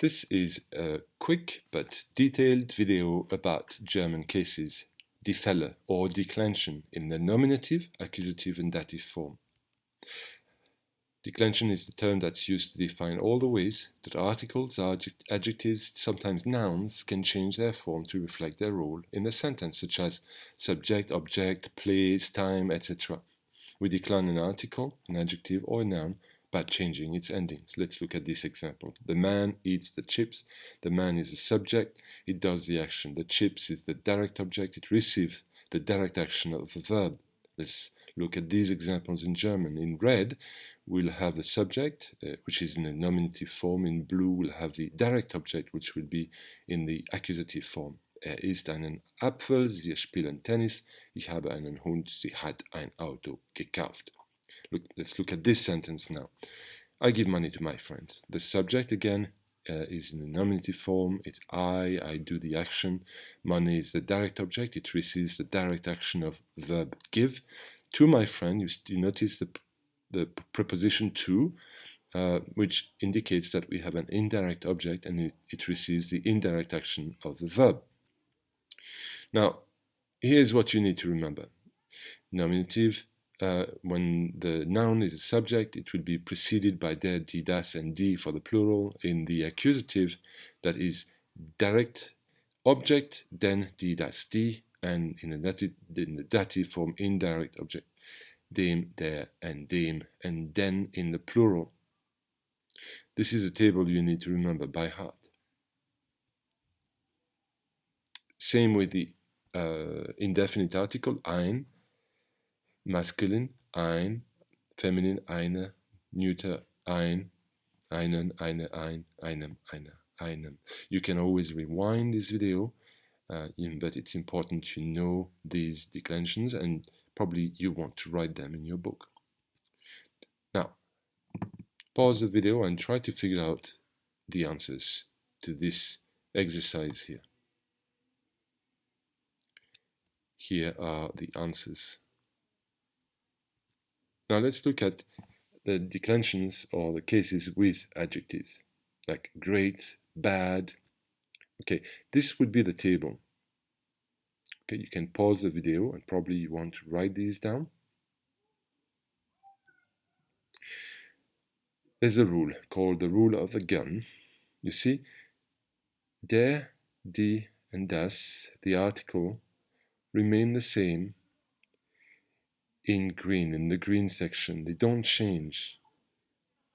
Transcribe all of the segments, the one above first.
This is a quick but detailed video about German cases, die Fälle or declension in the nominative, accusative and dative form. Declension is the term that's used to define all the ways that articles, adjectives, sometimes nouns can change their form to reflect their role in a sentence, such as subject, object, place, time, etc. We decline an article, an adjective or a noun by changing its endings. Let's look at this example. The man eats the chips. The man is the subject. It does the action. The chips is the direct object. It receives the direct action of the verb. Let's look at these examples in German. In red, we'll have the subject, which is in the nominative form. In blue, we'll have the direct object, which will be in the accusative form. Ist einen Apfel, sie spielen Tennis. Ich habe einen Hund, sie hat ein Auto gekauft. Let's look at this sentence now. I give money to my friends. The subject again is in the nominative form. It's I do the action. Money is the direct object. It receives the direct action of verb give. To my friend, you notice the preposition to, which indicates that we have an indirect object and it receives the indirect action of the verb. Now, here's what you need to remember. Nominative, when the noun is a subject, it will be preceded by der, die, das, and die for the plural. In the accusative, that is direct object, then die, das, die, and in the dative form, indirect object, dem, der, and dem, and then in the plural. This is a table you need to remember by heart. Same with the indefinite article, ein, masculine, ein, feminine, eine, neuter, ein, einen, eine, ein, einem, einem. You can always rewind this video, but it's important you know these declensions and probably you want to write them in your book. Now, pause the video and try to figure out the answers to this exercise here. Here are the answers. Now let's look at the declensions or the cases with adjectives, like great, bad. Okay, this would be the table. Okay, you can pause the video and probably you want to write these down. There's a rule called the rule of the gun. You see, der, die, and das, the article, remain the same in green, in the green section. They don't change.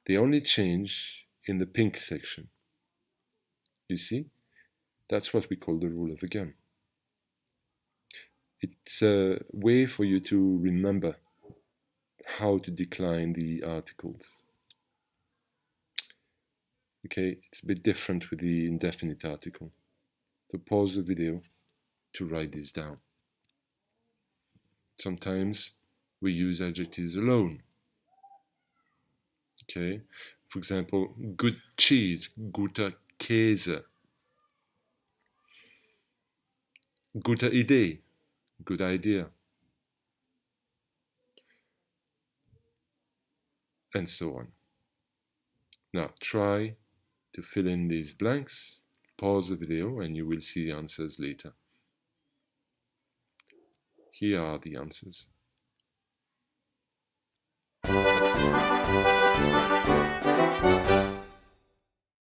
They only change in the pink section. You see? That's what we call the rule of the gun. It's a way for you to remember how to decline the articles. Okay, it's a bit different with the indefinite article. So pause the video to write this down. Sometimes we use adjectives alone. Okay, for example, good cheese, guter Käse. Gute Idee, good idea. And so on. Now try to fill in these blanks, pause the video and you will see the answers later. Here are the answers.